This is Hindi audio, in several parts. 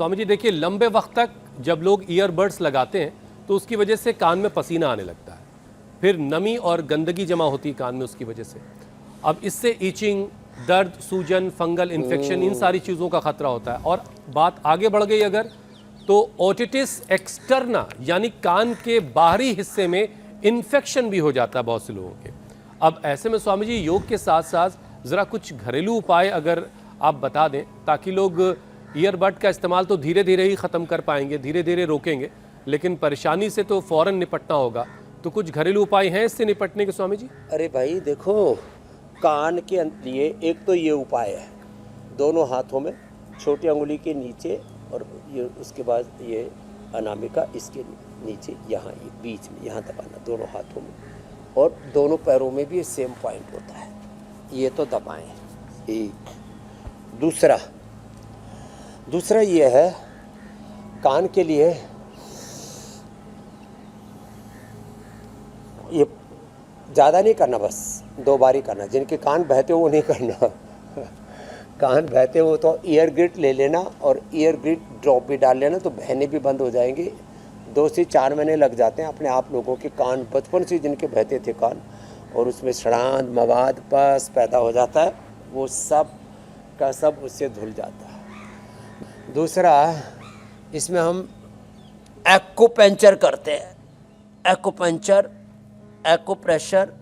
स्वामी जी देखिए, लंबे वक्त तक जब लोग ईयरबड्स लगाते हैं तो उसकी वजह से कान में पसीना आने लगता है, फिर नमी और गंदगी जमा होती है कान में उसकी वजह से। अब इससे ईचिंग, दर्द, सूजन, फंगल इन्फेक्शन, इन सारी चीज़ों का खतरा होता है। और बात आगे बढ़ गई अगर, तो ओटिटिस एक्सटर्ना यानी कान के बाहरी हिस्से में इन्फेक्शन भी हो जाता है बहुत से लोगों के। अब ऐसे में स्वामी जी योग के साथ साथ ज़रा कुछ घरेलू उपाय अगर आप बता दें, ताकि लोग ईयरबड का इस्तेमाल तो धीरे धीरे ही ख़त्म कर पाएंगे, धीरे धीरे रोकेंगे, लेकिन परेशानी से तो फ़ौरन निपटना होगा। तो कुछ घरेलू उपाय हैं इससे निपटने के स्वामी जी? अरे भाई देखो, कान के लिए एक तो ये उपाय है, दोनों हाथों में छोटी अंगुली के नीचे और ये उसके बाद ये अनामिका इसके नीचे, यहाँ ये बीच में यहाँ दबाना दोनों हाथों में, और दोनों पैरों में भी सेम पॉइंट होता है, ये तो दबाएं। एक दूसरा ये है कान के लिए, ये ज़्यादा नहीं करना, बस 2 बार ही करना। जिनके कान बहते हो वो नहीं करना कान बहते हो तो ईयर ग्रिड ले लेना और ईयर ग्रिड ड्रॉप भी डाल लेना, तो बहने भी बंद हो जाएंगे। 2 से 4 महीने लग जाते हैं अपने आप लोगों के कान, बचपन से जिनके बहते थे कान, और उसमें सड़ांध, मवाद, पस पैदा हो जाता है, वो सब का सब उससे धुल जाता है। दूसरा, इसमें हम एक्यूपंक्चर करते हैं, एक्यूपंक्चर, एक्यूप्रेशर,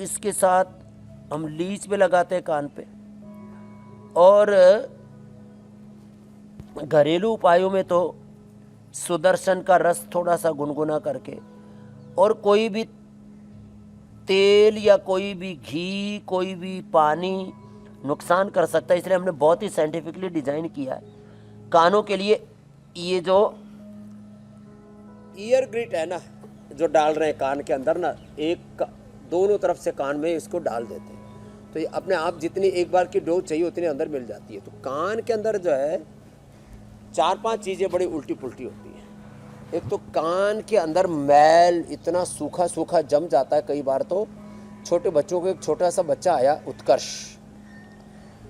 इसके साथ हम लीच भी लगाते हैं कान पे। और घरेलू उपायों में तो सुदर्शन का रस थोड़ा सा गुनगुना करके, और कोई भी तेल या कोई भी घी, कोई भी पानी नुकसान कर सकता है, इसलिए हमने बहुत ही साइंटिफिकली डिजाइन किया है कानों के लिए। ये जो ईयर ग्रिट है ना, जो डाल रहे हैं कान के अंदर ना, दोनों तरफ से कान में इसको डाल देते हैं, तो ये अपने आप जितनी एक बार की डोज चाहिए उतनी अंदर मिल जाती है। तो कान के अंदर जो है 4-5 चीज़ें बड़ी उल्टी पुल्टी होती हैं। एक तो कान के अंदर मैल इतना सूखा सूखा जम जाता है, कई बार तो छोटे बच्चों को, एक छोटा सा बच्चा आया उत्कर्ष,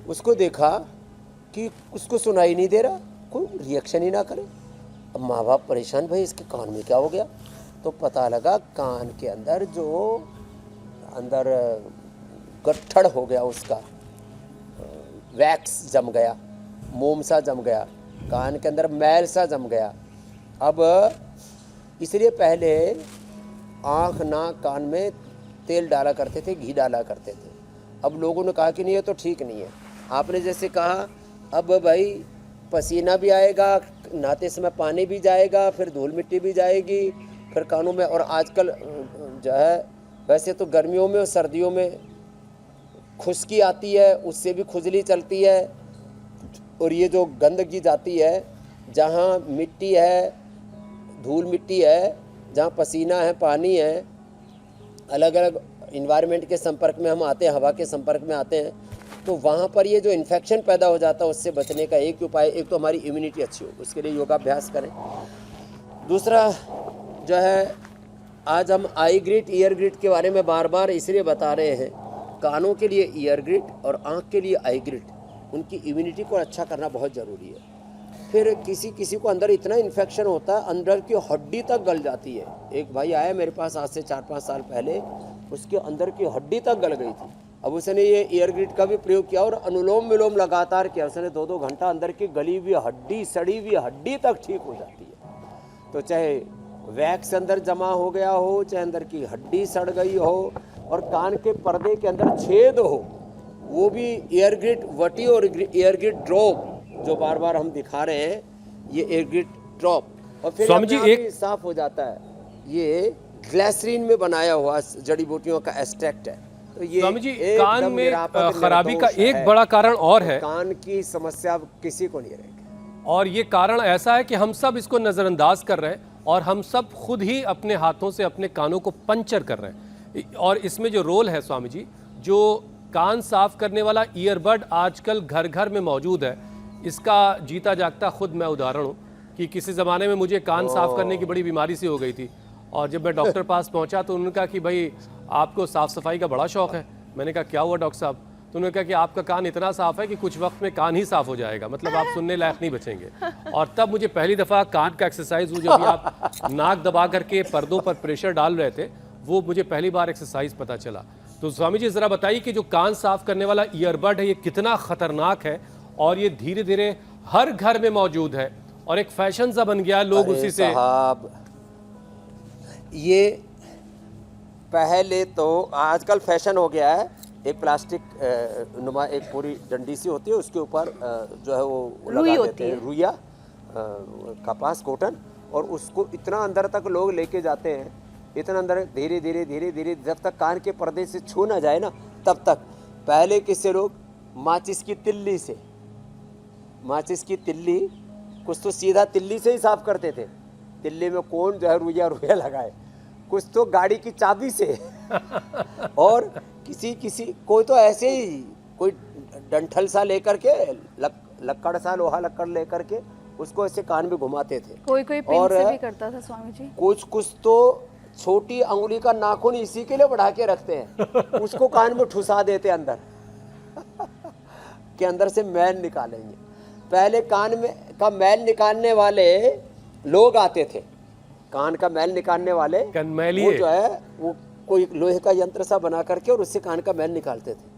उसको देखा कि उसको सुनाई नहीं दे रहा, कोई रिएक्शन ही ना करे। अब माँ बाप परेशान, भाई इसके कान में क्या हो गया? तो पता लगा कान के अंदर जो अंदर गट्ठड़ हो गया, उसका वैक्स जम गया, मोम सा जम गया, कान के अंदर मैल सा जम गया। अब इसलिए पहले आँख, नाक, कान में तेल डाला करते थे, घी डाला करते थे। अब लोगों ने कहा कि नहीं, ये तो ठीक नहीं है। आपने जैसे कहा, अब भाई पसीना भी आएगा, नहाते समय पानी भी जाएगा, फिर धूल मिट्टी भी जाएगी, फिर कानों में। और आजकल जो है, वैसे तो गर्मियों में और सर्दियों में खुश्की आती है, उससे भी खुजली चलती है, और ये जो गंदगी जाती है, जहाँ मिट्टी है, धूल मिट्टी है, जहाँ पसीना है, पानी है, अलग अलग इन्वायरमेंट के संपर्क में हम आते हैं, हवा के संपर्क में आते हैं, तो वहाँ पर ये जो इन्फेक्शन पैदा हो जाता है, उससे बचने का एक उपाय, एक तो हमारी इम्यूनिटी अच्छी हो, उसके लिए योगाभ्यास करें। दूसरा जो है, आज हम आई ग्रिड, ईयर ग्रिड के बारे में बार बार इसलिए बता रहे हैं, कानों के लिए ईयर ग्रिड और आँख के लिए आई ग्रिड, उनकी इम्यूनिटी को अच्छा करना बहुत ज़रूरी है। फिर किसी को अंदर इतना इन्फेक्शन होता है, अंदर की हड्डी तक गल जाती है। एक भाई आया मेरे पास आज से 4-5 साल पहले, उसके अंदर की हड्डी तक गल गई थी। अब उसने ये ईयर ग्रिड का भी प्रयोग किया और अनुलोम विलोम लगातार किया, उसने 2-2 घंटा, अंदर की गली हुई हड्डी, सड़ी हुई हड्डी तक ठीक हो जाती है। तो चाहे वैक्स अंदर जमा हो गया हो, चाहे अंदर की हड्डी सड़ गई हो, और कान के पर्दे के अंदर छेद हो, वो भी ईयर ग्रिड वटी और ईयर ग्रिड ड्रॉप जो बार बार हम दिखा रहे हैं, ये ईयर ग्रिड ड्रॉप, और फिर स्वामी जी एक साफ हो जाता है। ये ग्लिसरीन में बनाया हुआ जड़ी बूटियों का एक्सट्रैक्ट है। तो ये स्वामी जी कान में खराबी का एक बड़ा कारण और है, कान की समस्या किसी को नहीं रहेगी, और ये कारण ऐसा है कि हम सब इसको नज़रअंदाज कर रहे हैं, और हम सब खुद ही अपने हाथों से अपने कानों को पंचर कर रहे हैं। और इसमें जो रोल है स्वामी जी, जो कान साफ करने वाला ईयरबड आजकल घर घर में मौजूद है, इसका जीता जागता खुद मैं उदाहरण हूँ कि किसी ज़माने में मुझे कान साफ करने की बड़ी बीमारी सी हो गई थी, और जब मैं डॉक्टर पास पहुँचा तो उन्होंने कहा कि भाई आपको साफ़ सफाई का बड़ा शौक़ है। मैंने कहा क्या हुआ डॉक्टर साहब? तो उन्होंने कहा कि आपका कान इतना साफ है कि कुछ वक्त में कान ही साफ हो जाएगा, मतलब आप सुनने लायक नहीं बचेंगे। और तब मुझे पहली दफ़ा कान का एक्सरसाइज वो जो भी आप नाक दबा करके पर्दों पर प्रेशर डाल रहे थे, वो मुझे पहली बार एक्सरसाइज पता चला। तो स्वामी जी ज़रा बताइए कि जो कान साफ करने वाला ईयरबड है ये कितना ख़तरनाक है, और ये धीरे धीरे हर घर में मौजूद है और एक फैशन सा बन गया, लोग उसी से। साहब ये पहले तो आजकल फैशन हो गया है, एक प्लास्टिक नुमा एक पूरी डंडी सी होती है, उसके ऊपर जो है वो रुई लगा होती देते हैं, है। रुइया कपास कॉटन, और उसको इतना अंदर तक लोग लेके जाते हैं, इतना अंदर धीरे धीरे धीरे धीरे जब तक कान के पर्दे से छू ना जाए ना तब तक। पहले किससे लोग माचिस की तिल्ली से, माचिस की तिल्ली, कुछ तो सीधा तिल्ली से ही साफ करते थे, तिल्ली में कौन जो है रुइया रुइया लगाए, कुछ तो गाड़ी की चाबी से और किसी कोई तो ऐसे ही कोई डंठल सा लेकर के लक्कड़ सा, लोहा लक्कड़ लेकर के उसको ऐसे कान में घुमाते थे। कोई पिन और से भी करता था स्वामी जी। कुछ तो छोटी अंगुली का नाखून इसी के लिए बढ़ा के रखते हैं, उसको कान में ठुसा देते अंदर कि अंदर से मैल निकालेंगे। पहले कान में का मैल निकालने वाले लोग आते थे, कान का मैल निकालने वाले, कनमैलिए। वो जो है वो कोई लोहे का यंत्र सा बना करके और उससे कान का मैल निकालते थे।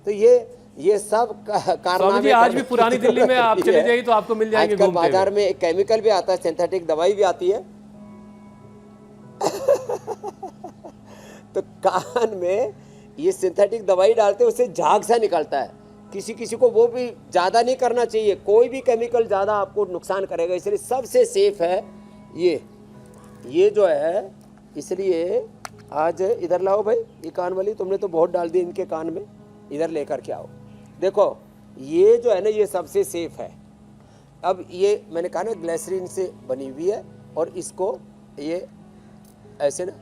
तो ये सब कारनामे स्वामी जी आज भी पुरानी दिल्ली में आप चले जाइए तो आपको मिल जाएंगे आजकल घूमते हुए। बाजार में एक केमिकल भी आता है, सिंथेटिक दवाई भी आती है तो कान में ये सिंथेटिक दवाई डालते हैं, उससे झाग सा निकलता है। किसी किसी को वो भी ज़्यादा नहीं करना चाहिए, कोई भी केमिकल ज़्यादा आपको नुकसान करेगा, इसलिए सबसे सेफ है ये जो है। इसलिए आज इधर लाओ भाई, ये कान वाली तुमने तो बहुत डाल दी इनके कान में, इधर लेकर के आओ। देखो ये जो है ना ये सबसे सेफ है। अब ये मैंने कहा ना ग्लिसरीन से बनी हुई है, और इसको ये ऐसे ना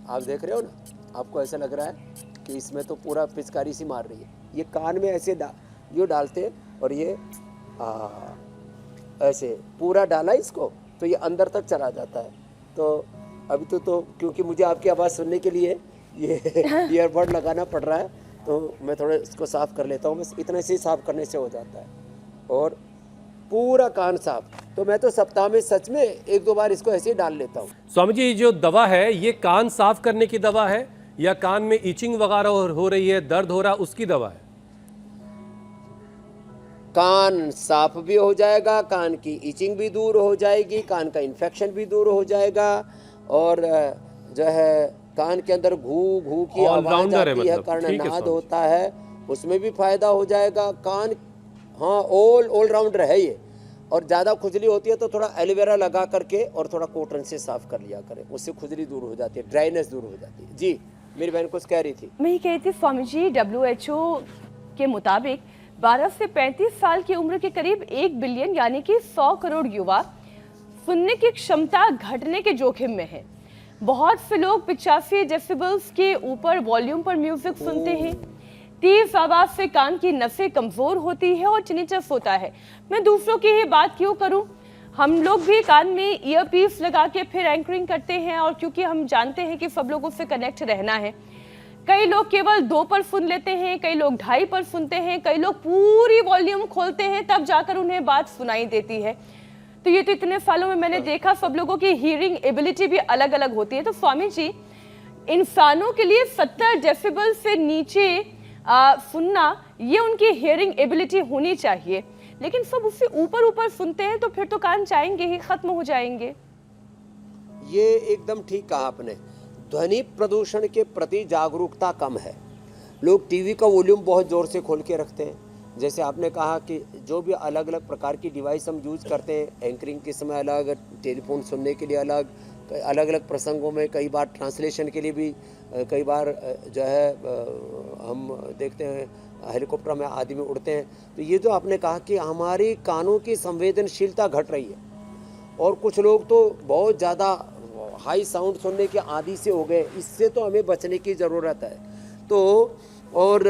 आप देख रहे हो ना, आपको ऐसा लग रहा है कि इसमें तो पूरा पिचकारी सी मार रही है। ये कान में ऐसे यो डालते हैं, और ये ऐसे पूरा डाला इसको तो ये अंदर तक चला जाता है। तो अभी तो क्योंकि मुझे आपकी आवाज़ सुनने के लिए ये ईयरबड लगाना पड़ रहा है, तो मैं थोड़ा इसको साफ़ कर लेता हूँ, बस इतने से ही साफ़ करने से हो जाता है, और पूरा कान साफ। तो मैं तो सप्ताह में सच में 1-2 बार इसको ऐसे ही डाल लेता हूँ। स्वामी जी जो दवा है ये कान साफ करने की दवा है या कान में ईचिंग वगैरह हो रही है, दर्द हो रहा, उसकी दवा है? कान साफ भी हो जाएगा, कान की ईचिंग भी दूर हो जाएगी, कान का इन्फेक्शन भी दूर हो जाएगा, और जो है कान के अंदर घू घू की आवाज ऑलराउंडर है, आती है, मतलब ठीक है कर्णनाद स्वामी होता है, उसमें भी फायदा हो जाएगा। कान हाँ ऑल राउंडर है ये। और ज़्यादा खुजली होती है तो थोड़ा एलोवेरा लगा करके और थोड़ा कॉटन से साफ कर लिया करें, उससे खुजली दूर हो जाती है, ड्राइनेस दूर हो जाती है। जी मेरी बहन कुछ कह रही थी। मैं ये कह रही थी स्वामी जी, WHO के मुताबिक 12 से 35 साल की उम्र के करीब 1 बिलियन यानी कि 100 करोड़ युवा सुनने की क्षमता घटने के जोखिम में है। बहुत से लोग 85 डेसिबल्स के ऊपर वॉल्यूम पर म्यूजिक सुनते हैं। तेज आवाज से कान की नसें कमजोर होती है और टिनिटस होता है। मैं दूसरों की ही बात क्यों करूं, हम लोग भी कान में ईयरपीस लगा के फिर एंकरिंग करते हैं, और क्योंकि हम जानते हैं कि सब लोगों से कनेक्ट रहना है। कई लोग केवल 2 पर सुन लेते हैं, कई लोग 2.5 पर सुनते हैं, कई लोग पूरी वॉल्यूम खोलते हैं तब जाकर उन्हें बात सुनाई देती है। तो ये तो इतने सालों में मैंने देखा, सब लोगों की हियरिंग एबिलिटी भी अलग अलग होती है। तो स्वामी जी, इंसानों के लिए 70 डेसिबल से नीचे सुनना ये उनकी हियरिंग एबिलिटी होनी चाहिए, लेकिन सब उससे ऊपर सुनते हैं, तो फिर तो कान जाएंगे ही, खत्म हो जाएंगे। ये एकदम ठीक कहा आपने। ध्वनि प्रदूषण के प्रति जागरूकता कम है। लोग टीवी का वॉल्यूम बहुत ज़ोर से खोल के रखते हैं। जैसे आपने कहा कि जो भी अलग अलग प्रकार की डिवाइस हम यूज़ करते हैं, एंकरिंग के समय अलग, टेलीफोन सुनने के लिए अलग, अलग अलग प्रसंगों में, कई बार ट्रांसलेशन के लिए भी, कई बार जो है हम देखते हैं हेलीकॉप्टर में आदमी उड़ते हैं। तो ये जो आपने कहा कि हमारी कानों की संवेदनशीलता घट रही है, और कुछ लोग तो बहुत ज़्यादा हाई साउंड सुनने के आदी से हो गए। इससे तो हमें बचने की ज़रूरत है। तो और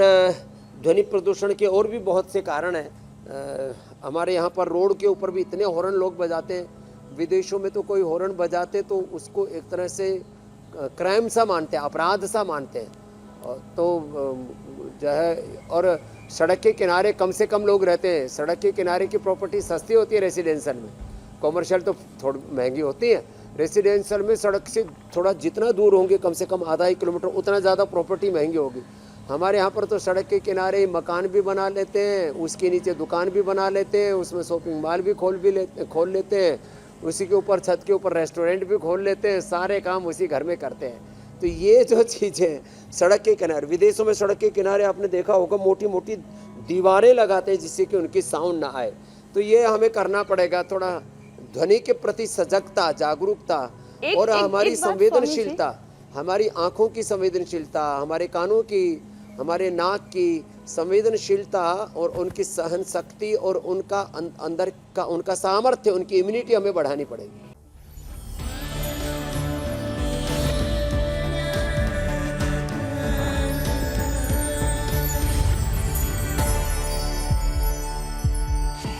ध्वनि प्रदूषण के और भी बहुत से कारण हैं। हमारे यहाँ पर रोड के ऊपर भी इतने हॉर्न लोग बजाते हैं। विदेशों में तो कोई हॉर्न बजाते तो उसको एक तरह से क्राइम सा मानते हैं, अपराध सा मानते हैं। तो जो है, और सड़क के किनारे कम से कम लोग रहते हैं। सड़क के किनारे की प्रॉपर्टी सस्ती होती है रेसिडेंशियल में, कॉमर्शियल तो थोड़ी महंगी होती है। रेसिडेंशियल में सड़क से थोड़ा जितना दूर होंगे, कम से कम आधा 1 किलोमीटर, उतना ज़्यादा प्रॉपर्टी महंगी होगी। हमारे यहाँ पर तो सड़क के किनारे मकान भी बना लेते हैं, उसके नीचे दुकान भी बना लेते हैं, उसमें शॉपिंग मॉल भी खोल लेते हैं, उसी के ऊपर छत के ऊपर रेस्टोरेंट भी खोल लेते हैं, सारे काम उसी घर में करते हैं। तो ये जो चीज़ें सड़क के किनारे, विदेशों में सड़क के किनारे आपने देखा होगा मोटी मोटी दीवारें लगाते हैं जिससे कि उनकी साउंड ना आए। तो ये हमें करना पड़ेगा, थोड़ा ध्वनि के प्रति सजगता, जागरूकता, और हमारी संवेदनशीलता, हमारी आँखों की संवेदनशीलता, हमारे कानों की, हमारे नाक की संवेदनशीलता और उनकी सहन शक्ति और उनका अंदर का उनका सामर्थ्य, उनकी इम्यूनिटी हमें बढ़ानी पड़ेगी।